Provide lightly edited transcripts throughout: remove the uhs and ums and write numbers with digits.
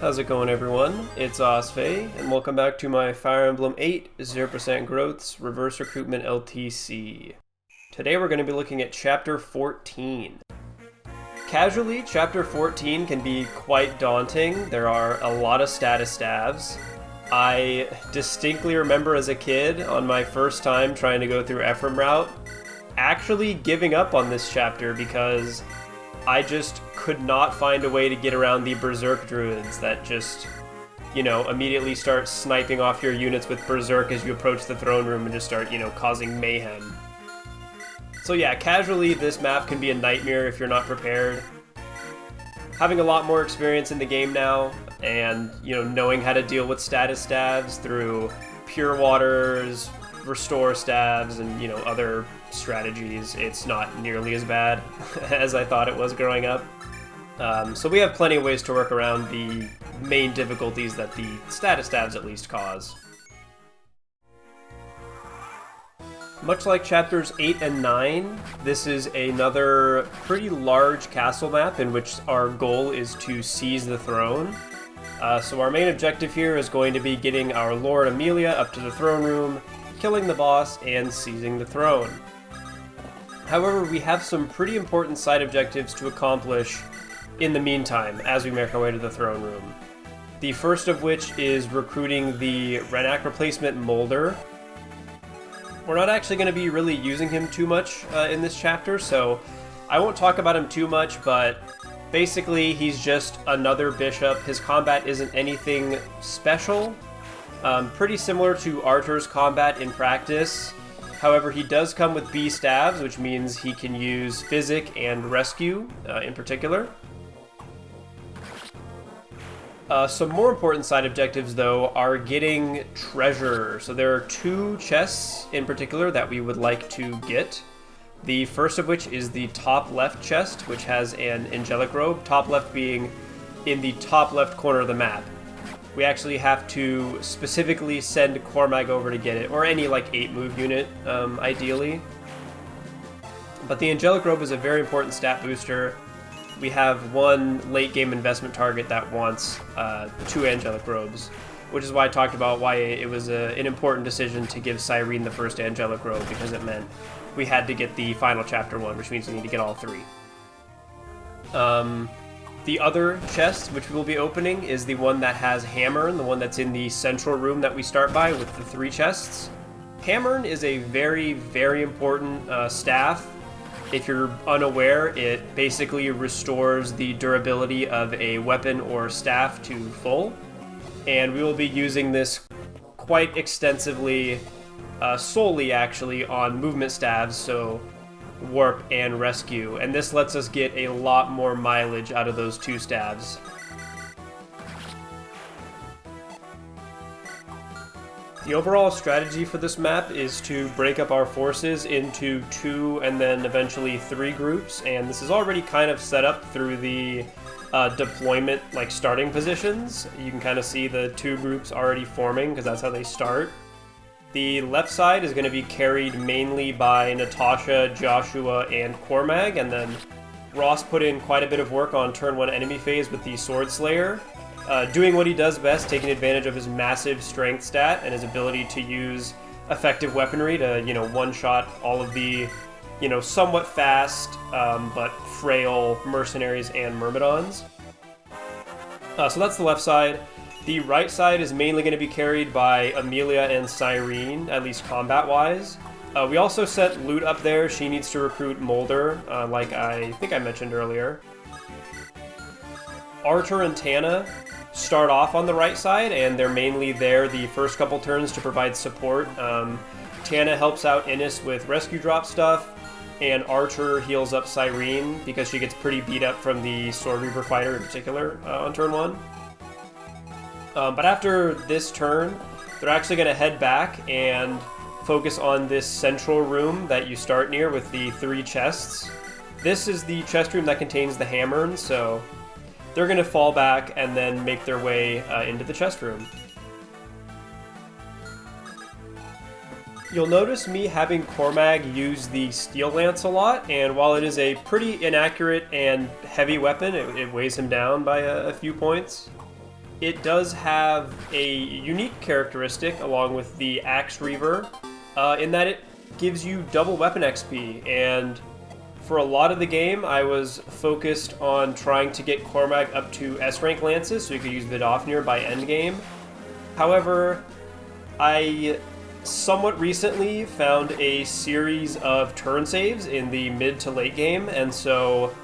How's it going, everyone? It's Osfae, and welcome back to my Fire Emblem 8 0% Growths Reverse Recruitment LTC. Today we're going to be looking at Chapter 14. Casually, Chapter 14 can be quite daunting. There are a lot of status staves. I distinctly remember as a kid, on my first time trying to go through Ephraim Route, actually giving up on this chapter because I just could not find a way to get around the Berserk Druids that just, immediately start sniping off your units with Berserk as you approach the throne room and just start, causing mayhem. So yeah, casually, this map can be a nightmare if you're not prepared. Having a lot more experience in the game now, and, knowing how to deal with status staves through Pure Waters, Restore staves, and, other strategies, it's not nearly as bad as I thought it was growing up. So we have plenty of ways to work around the main difficulties that the status staves at least cause. Much like chapters 8 and 9, this is another pretty large castle map in which our goal is to seize the throne. So our main objective here is going to be getting our Lord Amelia up to the throne room, killing the boss, and seizing the throne. However, we have some pretty important side objectives to accomplish in the meantime as we make our way to the throne room. The first of which is recruiting the Renak replacement Molder. We're not actually going to be really using him too much in this chapter, so I won't talk about him too much, but basically he's just another bishop. His combat isn't anything special. Pretty similar to Artur's combat in practice. However, he does come with B staves, which means he can use Physic and Rescue in particular. Some more important side objectives, though, are getting treasure. So there are two chests in particular that we would like to get. The first of which is the top left chest, which has an Angelic Robe, top left being in the top left corner of the map. We actually have to specifically send Cormag over to get it, or any 8-move unit, ideally. But the Angelic Robe is a very important stat booster. We have one late-game investment target that wants 2 Angelic Robes, which is why I talked about why it was an important decision to give Syrene the first Angelic Robe, because it meant we had to get the final chapter one, which means we need to get all 3. The other chest, which we will be opening, is the one that has Hammern, the one that's in the central room that we start by with the 3 chests. Hammern is a very, very important staff. If you're unaware, it basically restores the durability of a weapon or staff to full. And we will be using this quite extensively, solely actually, on movement staves, so Warp and Rescue, and this lets us get a lot more mileage out of those 2 staves. The overall strategy for this map is to break up our forces into 2 and then eventually 3 groups, and this is already kind of set up through the deployment starting positions. You can kind of see the 2 groups already forming because that's how they start. The left side is going to be carried mainly by Natasha, Joshua, and Cormag, and then Ross put in quite a bit of work on turn 1 enemy phase with the Sword Slayer, doing what he does best, taking advantage of his massive strength stat and his ability to use effective weaponry to, one-shot all of the, somewhat fast but frail mercenaries and myrmidons. So that's the left side. The right side is mainly going to be carried by Amelia and Syrene, at least combat-wise. We also sent Loot up there. She needs to recruit Molder, like I think I mentioned earlier. Artur and Tana start off on the right side, and they're mainly there the first couple turns to provide support. Tana helps out Innis with rescue drop stuff, and Artur heals up Syrene because she gets pretty beat up from the Sword Reaver fighter in particular on turn 1. But after this turn, they're actually going to head back and focus on this central room that you start near with the 3 chests. This is the chest room that contains the Hammern, so they're going to fall back and then make their way into the chest room. You'll notice me having Cormag use the Steel Lance a lot, and while it is a pretty inaccurate and heavy weapon, it weighs him down by a few points. it does have a unique characteristic along with the Axe Reaver, in that it gives you double weapon XP, and for a lot of the game I was focused on trying to get Cormag up to S rank lances so you could use Vidofnir by endgame. However, I somewhat recently found a series of turn saves in the mid to late game, and so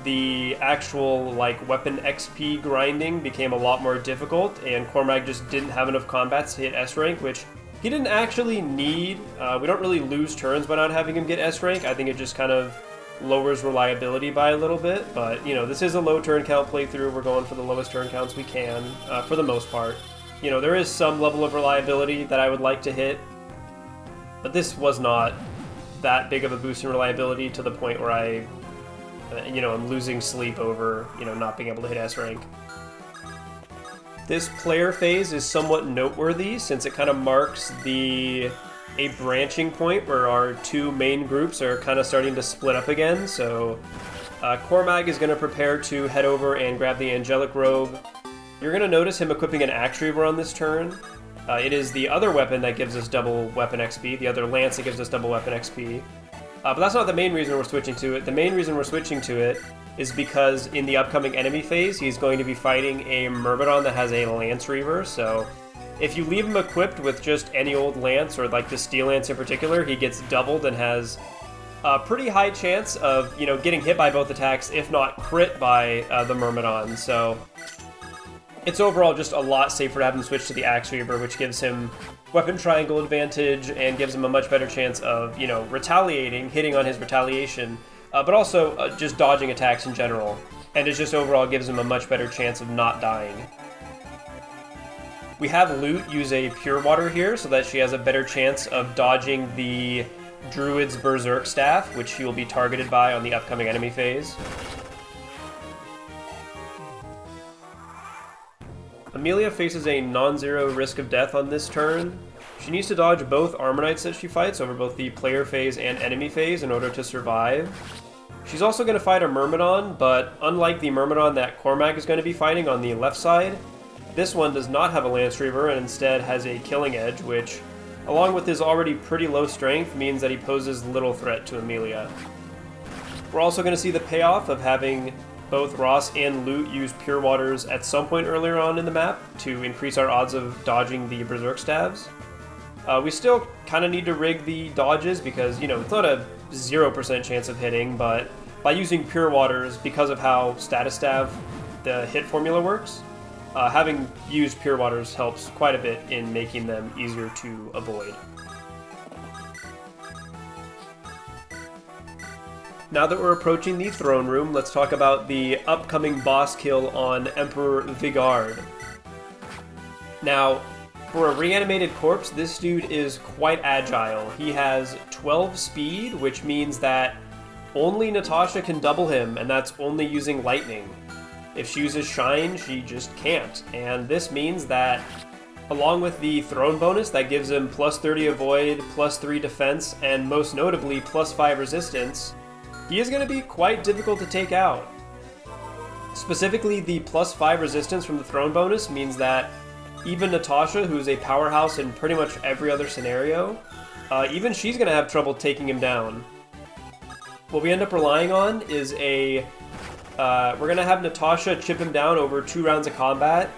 the actual weapon XP grinding became a lot more difficult, and Cormag just didn't have enough combats to hit S rank, which he didn't actually need. We don't really lose turns by not having him get S rank. I think it just kind of lowers reliability by a little bit, but this is a low turn count playthrough. We're going for the lowest turn counts we can, for the most part. There is some level of reliability that I would like to hit, but this was not that big of a boost in reliability to the point where I'm losing sleep over, not being able to hit S rank. This player phase is somewhat noteworthy since it kind of marks a branching point where our two main groups are kind of starting to split up again. So Cormag is going to prepare to head over and grab the Angelic Robe. You're going to notice him equipping an Axe Reaver on this turn. It is the other weapon that gives us double weapon XP, the other lance that gives us double weapon XP. But that's not the main reason we're switching to it. The main reason we're switching to it is because in the upcoming enemy phase, he's going to be fighting a Myrmidon that has a Lance Reaver. So if you leave him equipped with just any old lance, or the Steel Lance in particular, he gets doubled and has a pretty high chance of, getting hit by both attacks, if not crit by the Myrmidon. So it's overall just a lot safer to have him switch to the Axe Reaver, which gives him weapon triangle advantage and gives him a much better chance of, retaliating, hitting on his retaliation, but also just dodging attacks in general. And it just overall gives him a much better chance of not dying. We have Lute use a Pure Water here so that she has a better chance of dodging the Druid's Berserk Staff, which she will be targeted by on the upcoming enemy phase. Amelia faces a non-zero risk of death on this turn. She needs to dodge both Armor Knights that she fights over both the player phase and enemy phase in order to survive. She's also going to fight a Myrmidon, but unlike the Myrmidon that Cormag is going to be fighting on the left side, this one does not have a Lance Reaver and instead has a Killing Edge, which, along with his already pretty low strength, means that he poses little threat to Amelia. We're also going to see the payoff of having both Ross and Lute use Pure Waters at some point earlier on in the map to increase our odds of dodging the Berserk Staves. We still kind of need to rig the dodges because, it's not a 0% chance of hitting, but by using Pure Waters, because of how Status Stav, the hit formula works, having used Pure Waters helps quite a bit in making them easier to avoid. Now that we're approaching the throne room, let's talk about the upcoming boss kill on Emperor Vigard. Now, for a reanimated corpse, this dude is quite agile. He has 12 speed, which means that only Natasha can double him, and that's only using lightning. If she uses Shine, she just can't. And this means that, along with the throne bonus that gives him plus 30 avoid, plus 3 defense, and most notably plus 5 resistance, he is going to be quite difficult to take out. Specifically, the plus 5 resistance from the throne bonus means that even Natasha, who's a powerhouse in pretty much every other scenario, even she's going to have trouble taking him down. What we end up relying on is we're going to have Natasha chip him down over 2 rounds of combat.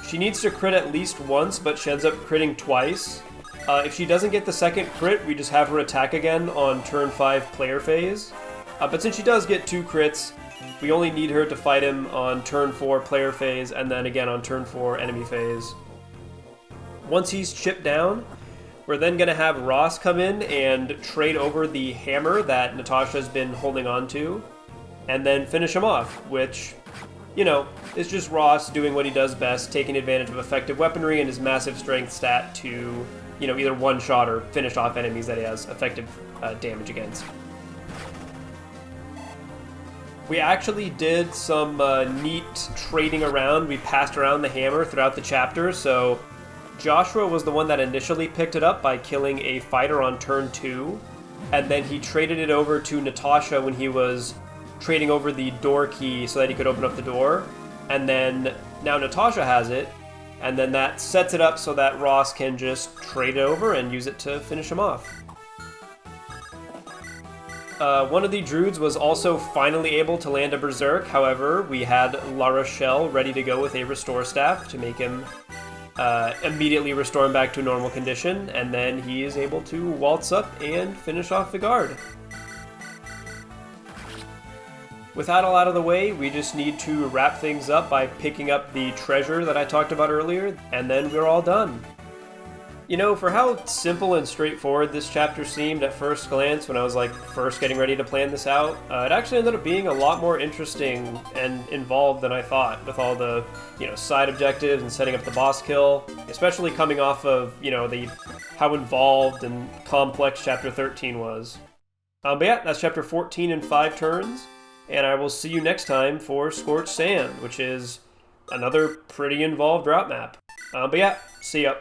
She needs to crit at least once, but she ends up critting twice. If she doesn't get the second crit, we just have her attack again on turn 5 player phase. But since she does get 2 crits, we only need her to fight him on turn 4 player phase and then again on turn 4 enemy phase. Once he's chipped down, we're then going to have Ross come in and trade over the hammer that Natasha's been holding on to, and then finish him off, which, is just Ross doing what he does best, taking advantage of effective weaponry and his massive strength stat to, either one-shot or finish off enemies that he has effective damage against. We actually did some neat trading around. We passed around the hammer throughout the chapter, so Joshua was the one that initially picked it up by killing a fighter on turn 2, and then he traded it over to Natasha when he was trading over the door key so that he could open up the door, and then now Natasha has it, and then that sets it up so that Ross can just trade it over and use it to finish him off. One of the druids was also finally able to land a berserk. However, we had La Rochelle ready to go with a restore staff to make him immediately restore him back to normal condition, and then he is able to waltz up and finish off the guard. With that all out of the way, we just need to wrap things up by picking up the treasure that I talked about earlier, and then we're all done. You know, for how simple and straightforward this chapter seemed at first glance when I was like first getting ready to plan this out, it actually ended up being a lot more interesting and involved than I thought, with all the, side objectives and setting up the boss kill, especially coming off of, how involved and complex chapter 13 was. But yeah, that's chapter 14 in 5 turns, and I will see you next time for Scorched Sand, which is another pretty involved route map. But yeah, see ya.